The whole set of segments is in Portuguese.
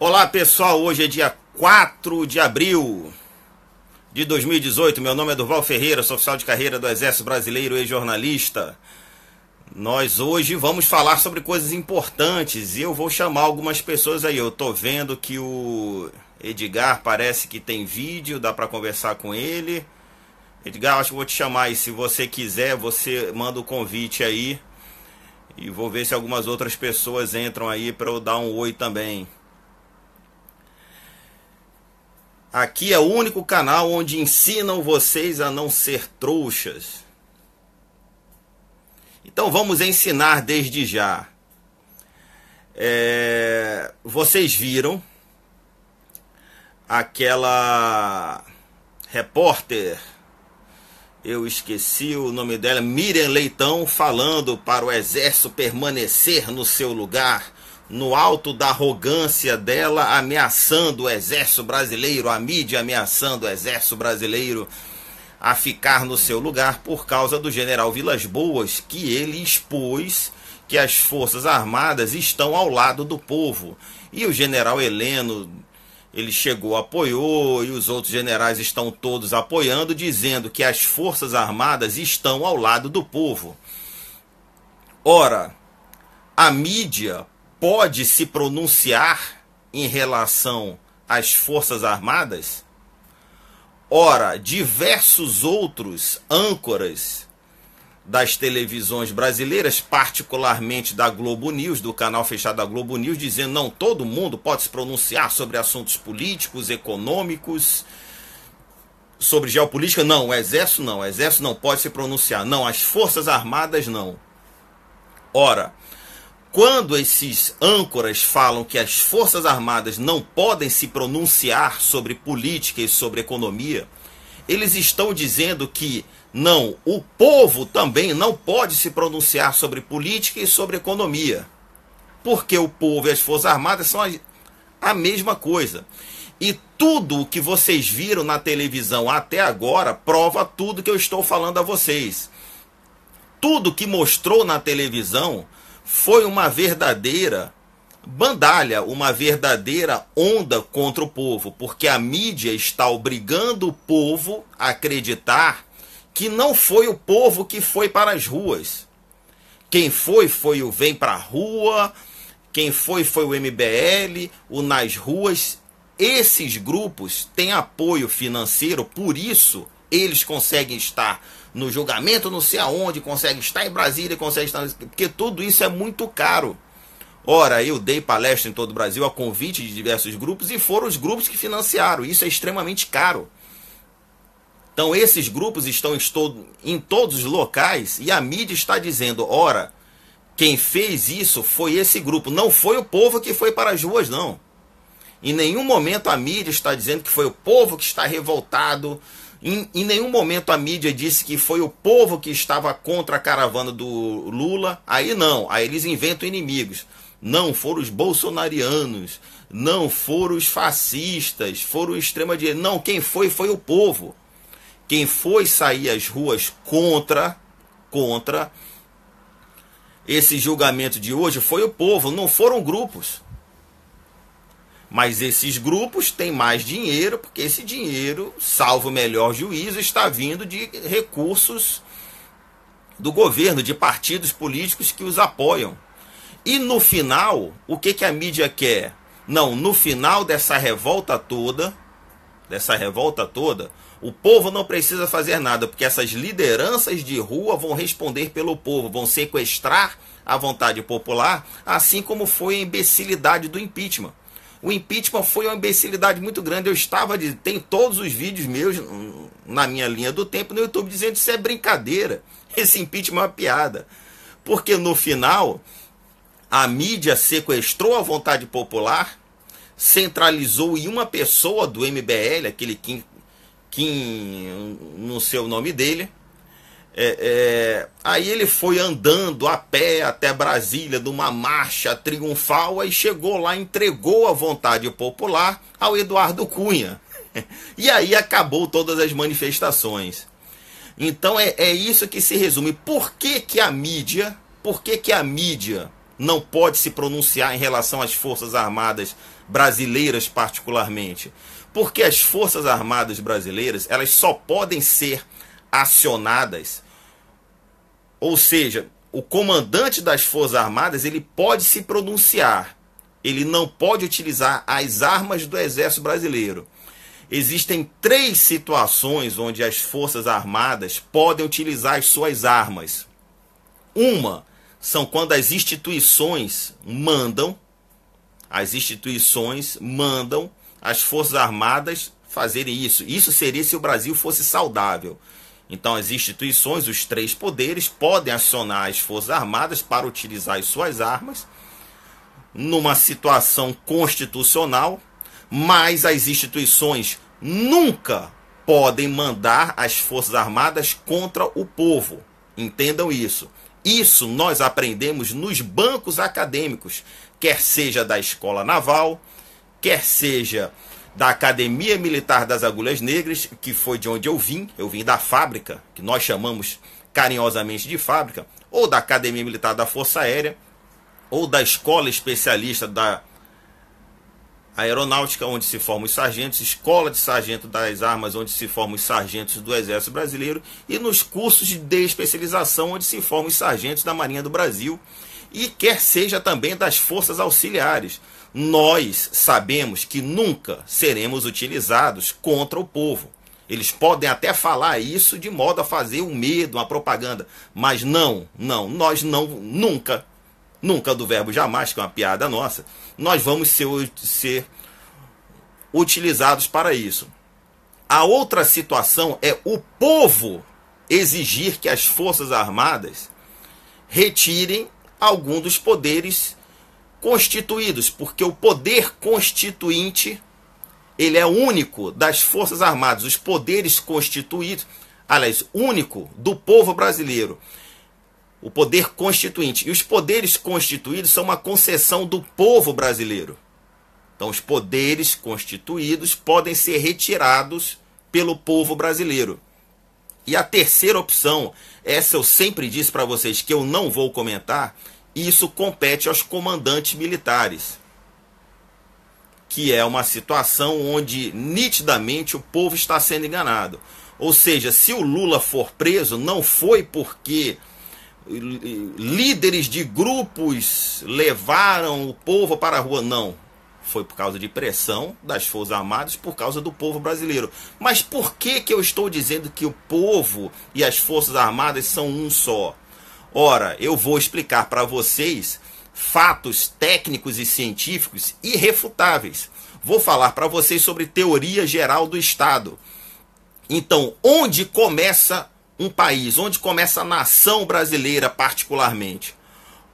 Olá pessoal, hoje é dia 4 de abril de 2018. Meu nome é Durval Ferreira, sou oficial de carreira do Exército Brasileiro e jornalista. Nós hoje vamos falar sobre coisas importantes e eu vou chamar algumas pessoas aí. Eu tô vendo que o Edgar parece que tem vídeo, dá para conversar com ele. Edgar, acho que vou te chamar aí. Se você quiser, você manda o convite aí. E vou ver se algumas outras pessoas entram aí para eu dar um oi também. Aqui é o único canal onde ensinam vocês a não ser trouxas. Então vamos ensinar desde já. Vocês viram aquela repórter, eu esqueci o nome dela, Miriam Leitão, falando para o exército permanecer no seu lugar, no alto da arrogância dela, ameaçando o exército brasileiro, a mídia ameaçando o exército brasileiro a ficar no seu lugar por causa do general Vilas Boas, que ele expôs que as Forças Armadas estão ao lado do povo. E o general Heleno, ele chegou, apoiou, e os outros generais estão todos apoiando, dizendo que as Forças Armadas estão ao lado do povo. Ora, a mídia pode se pronunciar em relação às Forças Armadas? Ora, diversos outros âncoras das televisões brasileiras, particularmente da Globo News, do canal fechado da Globo News, dizendo não, todo mundo pode se pronunciar sobre assuntos políticos, econômicos, sobre geopolítica. Não, o exército não pode se pronunciar. Não, as Forças Armadas não. Ora, quando esses âncoras falam que as Forças Armadas não podem se pronunciar sobre política e sobre economia, eles estão dizendo que não, o povo também não pode se pronunciar sobre política e sobre economia, porque o povo e as Forças Armadas são a mesma coisa. E tudo o que vocês viram na televisão até agora prova tudo que eu estou falando a vocês. Tudo que mostrou na televisão foi uma verdadeira bandalha, uma verdadeira onda contra o povo, porque a mídia está obrigando o povo a acreditar que não foi o povo que foi para as ruas. Quem foi o Vem Pra Rua, quem foi o MBL, o Nas Ruas. Esses grupos têm apoio financeiro, por isso eles conseguem estar no julgamento não sei aonde, conseguem estar em Brasília, conseguem estar... porque tudo isso é muito caro. Ora, eu dei palestra em todo o Brasil a convite de diversos grupos e foram os grupos que financiaram. Isso é extremamente caro. Então esses grupos estão em todos os locais e a mídia está dizendo, ora, quem fez isso foi esse grupo, não foi o povo que foi para as ruas, não. Em nenhum momento a mídia está dizendo que foi o povo que está revoltado. Em nenhum momento a mídia disse que foi o povo que estava contra a caravana do Lula. Aí não, aí eles inventam inimigos. Não, foram os bolsonarianos, não foram os fascistas, foram extrema-direita. Não, quem foi o povo. Quem foi sair às ruas contra esse julgamento de hoje foi o povo, não foram grupos. Mas esses grupos têm mais dinheiro, porque esse dinheiro, salvo o melhor juízo, está vindo de recursos do governo, de partidos políticos que os apoiam. E no final, o que a mídia quer? Não, no final dessa revolta toda, o povo não precisa fazer nada, porque essas lideranças de rua vão responder pelo povo, vão sequestrar a vontade popular, assim como foi a imbecilidade do impeachment. O impeachment foi uma imbecilidade muito grande. Tem todos os vídeos meus na minha linha do tempo no YouTube dizendo que isso é brincadeira. Esse impeachment é uma piada. Porque no final, a mídia sequestrou a vontade popular, centralizou em uma pessoa do MBL, aquele Kim não sei o nome dele. Aí ele foi andando a pé até Brasília numa marcha triunfal, aí chegou lá, entregou a vontade popular ao Eduardo Cunha e aí acabou todas as manifestações. Então é isso que se resume. Por que a mídia não pode se pronunciar em relação às Forças Armadas brasileiras particularmente? Porque as Forças Armadas brasileiras, elas só podem ser acionadas, ou seja, o comandante das Forças Armadas, ele pode se pronunciar, ele não pode utilizar as armas do Exército Brasileiro. Existem 3 situações onde as Forças Armadas podem utilizar as suas armas. Uma são quando as instituições mandam as Forças Armadas fazerem isso. Isso seria se o Brasil fosse saudável. Então as instituições, os 3 poderes, podem acionar as Forças Armadas para utilizar as suas armas numa situação constitucional, mas as instituições nunca podem mandar as Forças Armadas contra o povo. Entendam isso. Isso nós aprendemos nos bancos acadêmicos, quer seja da Escola Naval, quer seja da Academia Militar das Agulhas Negras, que foi de onde eu vim da fábrica, que nós chamamos carinhosamente de fábrica, ou da Academia Militar da Força Aérea, ou da Escola Especialista da Aeronáutica, onde se formam os sargentos, Escola de Sargento das Armas, onde se formam os sargentos do Exército Brasileiro, e nos cursos de especialização, onde se formam os sargentos da Marinha do Brasil, e quer seja também das Forças Auxiliares. Nós sabemos que nunca seremos utilizados contra o povo. Eles podem até falar isso de modo a fazer um medo, uma propaganda, mas nós nunca do verbo jamais, que é uma piada nossa, nós vamos ser utilizados para isso. A outra situação é o povo exigir que as Forças Armadas retirem algum dos poderes constituídos, porque o poder constituinte, ele é único das Forças Armadas. Os poderes constituídos, aliás, único do povo brasileiro, o poder constituinte. E os poderes constituídos são uma concessão do povo brasileiro. Então os poderes constituídos podem ser retirados pelo povo brasileiro. E a terceira opção, essa eu sempre disse para vocês que eu não vou comentar, isso compete aos comandantes militares, que é uma situação onde nitidamente o povo está sendo enganado. Ou seja, se o Lula for preso, não foi porque líderes de grupos levaram o povo para a rua, não. Foi por causa de pressão das Forças Armadas, por causa do povo brasileiro. Mas por que eu estou dizendo que o povo e as Forças Armadas são um só? Ora, eu vou explicar para vocês fatos técnicos e científicos irrefutáveis. Vou falar para vocês sobre teoria geral do Estado. Então, onde começa um país? Onde começa a nação brasileira particularmente?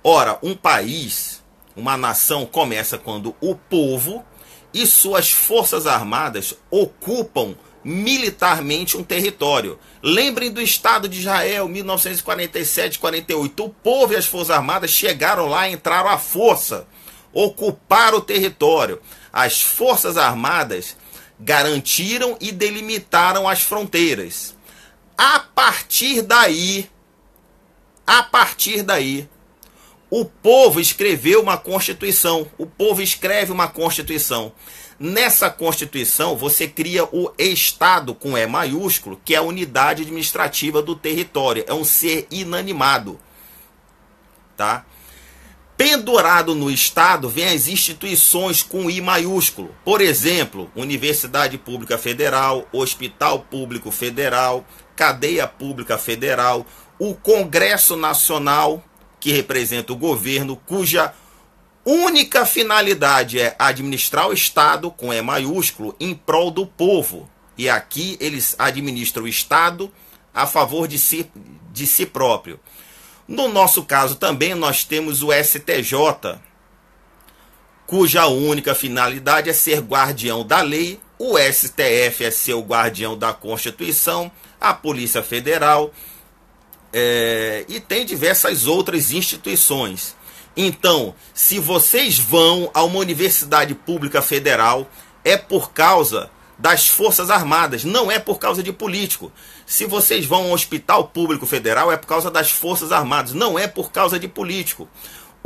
Ora, um país, uma nação começa quando o povo e suas Forças Armadas ocupam militarmente um território. Lembrem do Estado de Israel, 1947-48. O povo e as Forças Armadas chegaram lá, entraram à força, ocuparam o território. As Forças Armadas garantiram e delimitaram as fronteiras. A partir daí, o povo escreveu uma Constituição. O povo escreve uma Constituição. Nessa Constituição, você cria o Estado, com E maiúsculo, que é a unidade administrativa do território. É um ser inanimado. Tá? Pendurado no Estado, vem as instituições com I maiúsculo. Por exemplo, Universidade Pública Federal, Hospital Público Federal, Cadeia Pública Federal, o Congresso Nacional, que representa o governo, cuja única finalidade é administrar o Estado, com E maiúsculo, em prol do povo. E aqui eles administram o Estado a favor de si próprio. No nosso caso também nós temos o STJ, cuja única finalidade é ser guardião da lei. O STF é ser o guardião da Constituição, a Polícia Federal, e tem diversas outras instituições. Então, se vocês vão a uma universidade pública federal, é por causa das Forças Armadas, não é por causa de político. Se vocês vão a um hospital público federal, é por causa das Forças Armadas, não é por causa de político.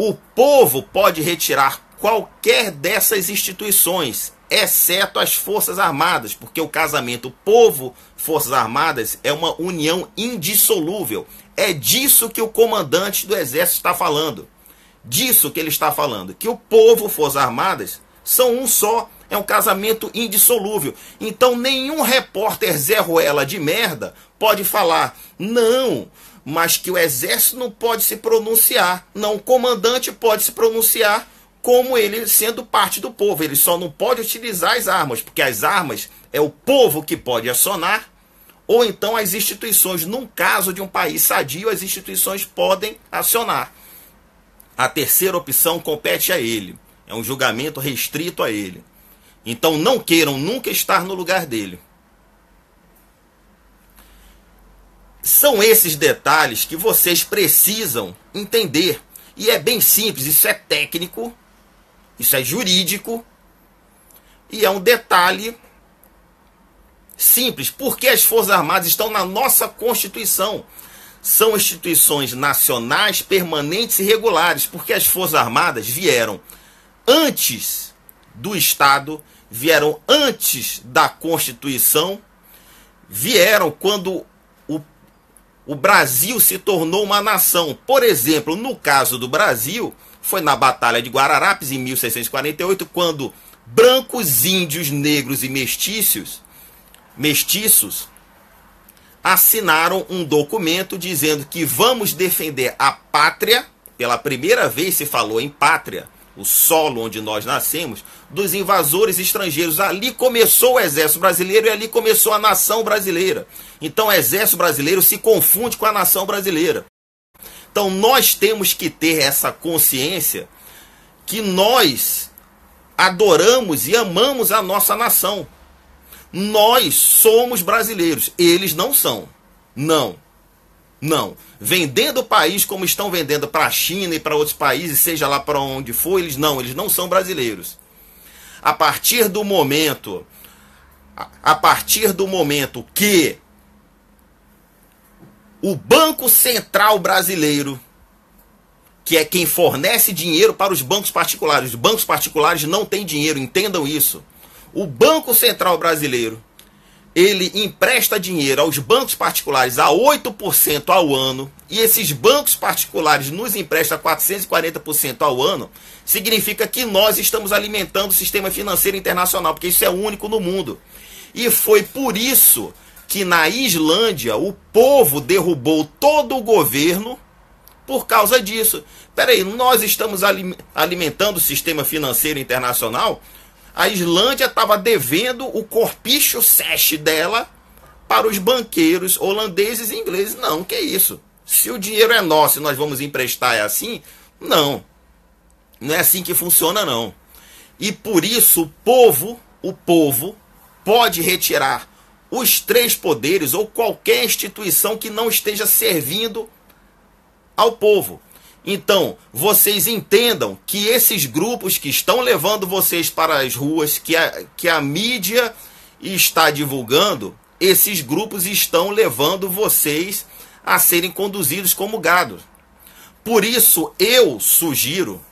o povo pode retirar qualquer dessas instituições, exceto as Forças Armadas, porque o casamento povo-Forças Armadas é uma união indissolúvel. É disso que o comandante do Exército está falando. Disso que ele está falando. Que o povo, Forças Armadas, são um só. É um casamento indissolúvel. Então nenhum repórter Zé Ruela de merda pode falar, não, mas que o Exército não pode se pronunciar. Não, o comandante pode se pronunciar como ele sendo parte do povo. Ele só não pode utilizar as armas, porque as armas é o povo que pode acionar, ou então as instituições. Num caso de um país sadio, as instituições podem acionar. A terceira opção compete a ele. É um julgamento restrito a ele. Então não queiram nunca estar no lugar dele. São esses detalhes que vocês precisam entender. E é bem simples, isso é técnico, isso é jurídico, e é um detalhe simples. Porque as Forças Armadas estão na nossa Constituição. São instituições nacionais, permanentes e regulares, porque as Forças Armadas vieram antes do Estado, vieram antes da Constituição, vieram quando o Brasil se tornou uma nação. Por exemplo, no caso do Brasil, foi na Batalha de Guararapes, em 1648, quando brancos, índios, negros e mestiços assinaram um documento dizendo que vamos defender a pátria. Pela primeira vez se falou em pátria, o solo onde nós nascemos, dos invasores estrangeiros. Ali começou o Exército Brasileiro e ali começou a nação brasileira. Então o Exército Brasileiro se confunde com a nação brasileira. Então nós temos que ter essa consciência que nós adoramos e amamos a nossa nação. Nós somos brasileiros, eles não são. Não. Vendendo o país como estão vendendo para a China e para outros países, seja lá para onde for, eles não são brasileiros. A partir do momento que o Banco Central Brasileiro, que é quem fornece dinheiro para os bancos particulares não têm dinheiro, entendam isso. O Banco Central Brasileiro, ele empresta dinheiro aos bancos particulares a 8% ao ano, e esses bancos particulares nos emprestam a 440% ao ano, significa que nós estamos alimentando o sistema financeiro internacional, porque isso é único no mundo. E foi por isso que na Islândia o povo derrubou todo o governo por causa disso. Peraí, nós estamos alimentando o sistema financeiro internacional? A Islândia estava devendo o corpicho seste dela para os banqueiros holandeses e ingleses. Não, que isso? Se o dinheiro é nosso e nós vamos emprestar, é assim? Não. Não é assim que funciona, não. E por isso o povo pode retirar os três poderes ou qualquer instituição que não esteja servindo ao povo. Então, vocês entendam que esses grupos que estão levando vocês para as ruas, que a mídia está divulgando, esses grupos estão levando vocês a serem conduzidos como gado. Por isso, eu sugiro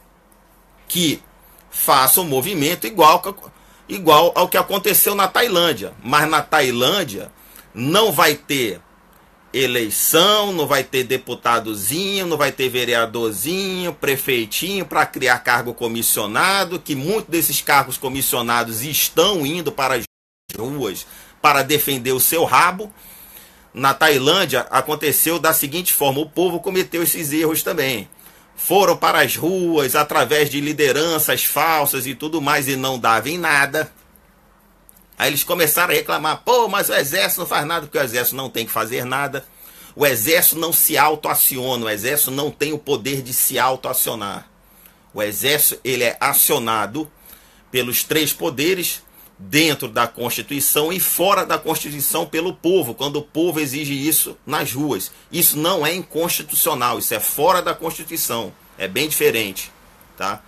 que façam um movimento igual ao que aconteceu na Tailândia. Mas na Tailândia não vai ter eleição, não vai ter deputadozinho, não vai ter vereadorzinho, prefeitinho para criar cargo comissionado, que muitos desses cargos comissionados estão indo para as ruas para defender o seu rabo. Na Tailândia aconteceu da seguinte forma, o povo cometeu esses erros também. Foram para as ruas através de lideranças falsas e tudo mais e não davam em nada. Aí eles começaram a reclamar, pô, mas o exército não faz nada, porque o exército não tem que fazer nada. O exército não se autoaciona, o exército não tem o poder de se autoacionar. O exército, ele é acionado pelos três poderes, dentro da Constituição e fora da Constituição pelo povo, quando o povo exige isso nas ruas. Isso não é inconstitucional, isso é fora da Constituição, é bem diferente, tá?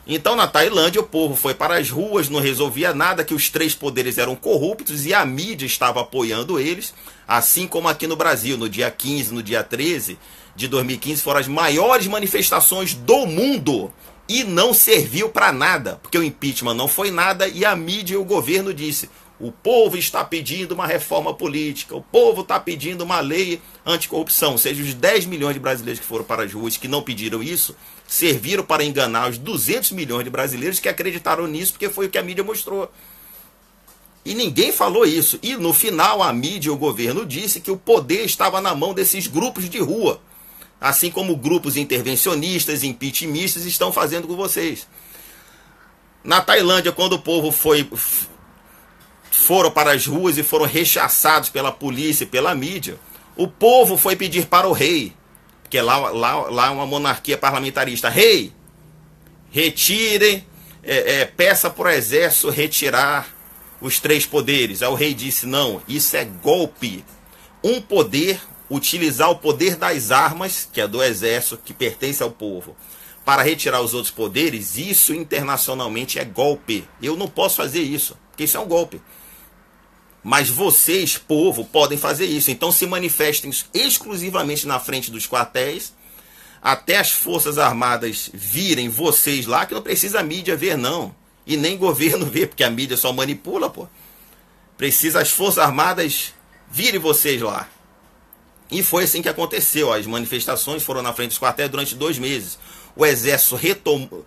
Então na Tailândia o povo foi para as ruas, não resolvia nada, que os três poderes eram corruptos e a mídia estava apoiando eles, assim como aqui no Brasil, no dia 15, no dia 13 de 2015 foram as maiores manifestações do mundo e não serviu para nada, porque o impeachment não foi nada e a mídia e o governo disse: o povo está pedindo uma reforma política, o povo está pedindo uma lei anticorrupção. Ou seja, os 10 milhões de brasileiros que foram para as ruas que não pediram isso, serviram para enganar os 200 milhões de brasileiros que acreditaram nisso, porque foi o que a mídia mostrou. E ninguém falou isso. E no final a mídia e o governo disse que o poder estava na mão desses grupos de rua. Assim como grupos intervencionistas, impeachmentistas estão fazendo com vocês. Na Tailândia, quando o povo foram para as ruas e foram rechaçados pela polícia e pela mídia, o povo foi pedir para o rei, porque lá é uma monarquia parlamentarista: rei, retire, peça para o exército retirar os 3 poderes. Aí o rei disse: não, isso é golpe. Um poder, utilizar o poder das armas, que é do exército, que pertence ao povo, para retirar os outros poderes, isso internacionalmente é golpe. Eu não posso fazer isso, porque isso é um golpe. Mas vocês, povo, podem fazer isso. Então se manifestem exclusivamente na frente dos quartéis, até as Forças Armadas virem vocês lá, que não precisa a mídia ver, não. E nem governo ver, porque a mídia só manipula, pô. Precisa as Forças Armadas virem vocês lá. E foi assim que aconteceu. As manifestações foram na frente dos quartéis durante 2 meses. O exército retomou...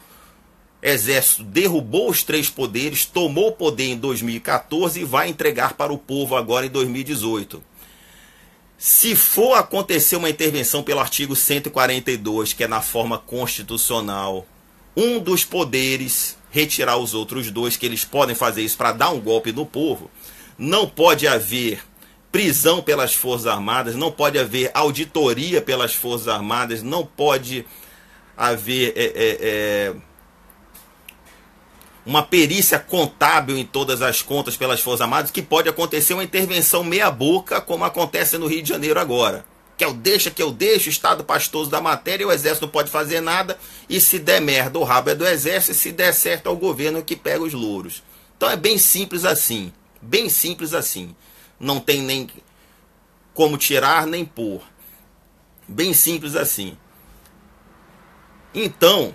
Exército derrubou os 3 poderes, tomou o poder em 2014 e vai entregar para o povo agora em 2018. Se for acontecer uma intervenção pelo artigo 142, que é na forma constitucional, um dos poderes retirar os outros 2, que eles podem fazer isso para dar um golpe no povo, não pode haver prisão pelas Forças Armadas, não pode haver auditoria pelas Forças Armadas, não pode haver... uma perícia contábil em todas as contas pelas Forças Armadas, que pode acontecer uma intervenção meia boca, como acontece no Rio de Janeiro agora. Que eu deixo, o Estado pastoso da matéria, o Exército não pode fazer nada, e se der merda, o rabo é do Exército, e se der certo, é o governo que pega os louros. Então é bem simples assim, bem simples assim. Não tem nem como tirar, nem pôr. Bem simples assim. Então...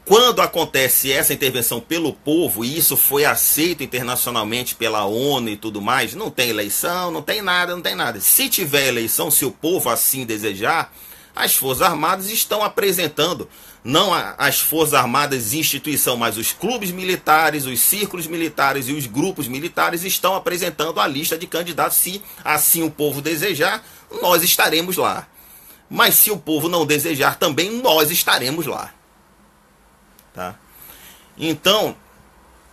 quando acontece essa intervenção pelo povo, e isso foi aceito internacionalmente pela ONU e tudo mais, não tem eleição, não tem nada, não tem nada. Se tiver eleição, se o povo assim desejar, as Forças Armadas estão apresentando, não as Forças Armadas instituição, mas os clubes militares, os círculos militares e os grupos militares estão apresentando a lista de candidatos. Se assim o povo desejar, nós estaremos lá. Mas se o povo não desejar também, nós estaremos lá. Tá? Então,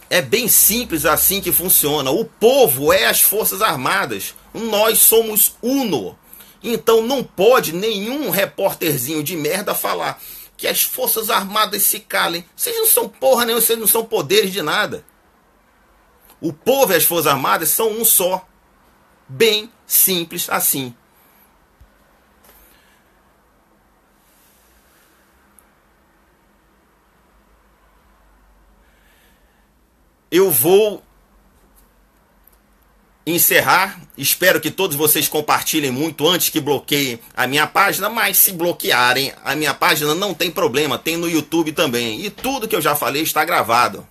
é bem simples assim que funciona. O povo é as Forças Armadas. Nós somos uno. Então não pode nenhum repórterzinho de merda falar que as Forças Armadas se calem. Vocês não são porra nenhuma, vocês não são poderes de nada. O povo e as Forças Armadas são um só. Bem simples assim. Eu vou encerrar. Espero que todos vocês compartilhem muito antes que bloqueiem a minha página. Mas se bloquearem a minha página, não tem problema. Tem no YouTube também. E tudo que eu já falei está gravado.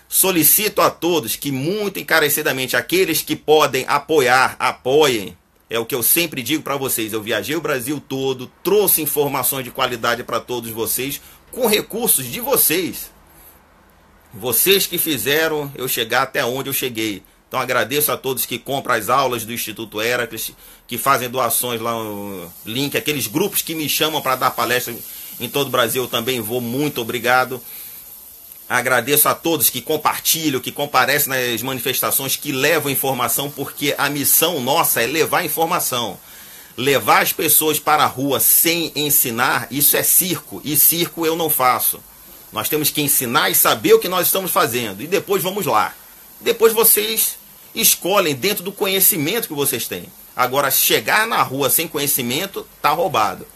Solicito a todos que muito encarecidamente, aqueles que podem apoiar, apoiem. É o que eu sempre digo para vocês. Eu viajei o Brasil todo, trouxe informações de qualidade para todos vocês, com recursos de vocês. Vocês que fizeram eu chegar até onde eu cheguei. Então agradeço a todos que compram as aulas do Instituto Heracles, que fazem doações lá no link, aqueles grupos que me chamam para dar palestra em todo o Brasil, eu também vou, muito obrigado. Agradeço a todos que compartilham, que comparecem nas manifestações, que levam informação, porque a missão nossa é levar informação. Levar as pessoas para a rua sem ensinar, isso é circo, e circo eu não faço. Nós temos que ensinar e saber o que nós estamos fazendo. E depois vamos lá. Depois vocês escolhem dentro do conhecimento que vocês têm. Agora, chegar na rua sem conhecimento, está roubado.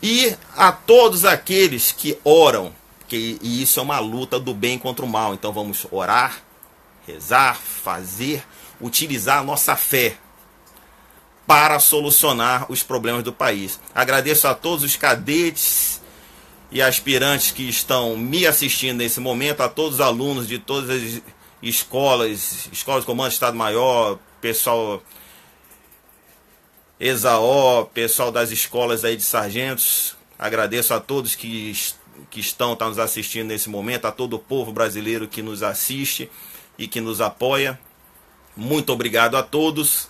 E a todos aqueles que oram, e isso é uma luta do bem contra o mal. Então vamos orar, rezar, fazer, utilizar a nossa fé para solucionar os problemas do país. Agradeço a todos os cadetes e aspirantes que estão me assistindo nesse momento, a todos os alunos de todas as escolas de comando de Estado-Maior, pessoal ESAO, pessoal das escolas aí de sargentos. Agradeço a todos que estão nos assistindo nesse momento, a todo o povo brasileiro que nos assiste e que nos apoia. Muito obrigado a todos.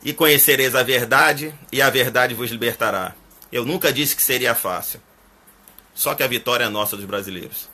E conhecereis a verdade, e a verdade vos libertará. Eu nunca disse que seria fácil. Só que a vitória é nossa dos brasileiros.